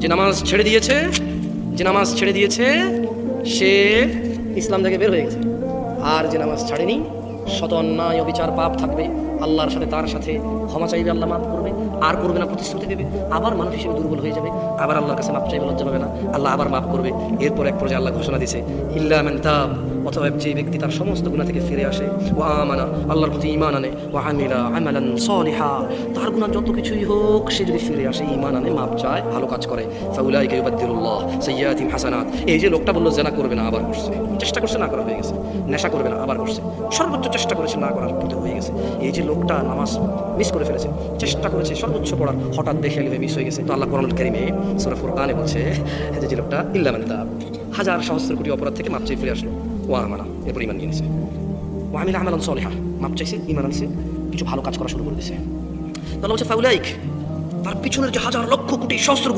যে নামাজ ছেড়ে দিয়েছে সে ইসলাম থেকে বের হয়ে গেছে। আর যে নামাজ ছাড়েনি, শত অন্যায় অবিচার পাপ থাকবে, আল্লাহর সাথে তার সাথে ক্ষমা চাইবে, আল্লাহ মাফ করবে, আর করবে না, প্রতিশ্রুতি দেবে, আবার মানুষ হিসেবে দুর্বল হয়ে যাবে, আবার আল্লাহর কাছে মাফ চাইবে, লজ্জা পাবে না, আল্লাহ আবার মাফ করবে। এরপর এক পর্যায়ে আল্লাহ ঘোষণা দিয়েছে ইল্লা মান তাব, অথবা যে ব্যক্তি তার সমস্ত গুনাহ থেকে ফিরে আসে, ওয়া আমানা, আল্লাহর প্রতি ঈমান আনে, ওয়া আমিলা আমালান সালিহা, তার গুনাহ যত কিছুই হোক সে যদি ফিরে আসে, ঈমান আনে, মাপ চায়, ভালো কাজ করে, ফাউলাইকা ইউবাদদিলুল্লাহ সাইয়্যাতিহিম হাসানাত। এই যে লোকটা বললো জেনা করবে না, আবার করছে, চেষ্টা করছে না করা হয়ে গেছে, নেশা করবে না আবার করছে, সর্বোচ্চ চেষ্টা করেছে না করার কিন্তু হয়ে গেছে। এই যে লোকটা নামাজ মিস করে ফেলেছে, চেষ্টা করেছে সর্বোচ্চ পড়ার, হঠাৎ দেখে মিস হয়ে গেছে, তো আল্লাহ কোরআনুল কারীমে সূরা ফুরকানে বলছে যে লোকটা ইল্লা মান তাব, হাজার সহস্র কোটি অপরাধ থেকে মাপ চেয়ে ফিরে আসলো, ওয়া আমানা, এরপর ঈমান নিয়ে নিয়েছে, ওয়া আমিলা আমালান সালিহা, মাপ চাইছে, ঈমান আনছে, কিছু ভালো কাজ করা শুরু করে দিয়েছে। তাহলে হচ্ছে ফাউলাইক, তার পিছনের যে হাজার লক্ষ কোটি সহস্র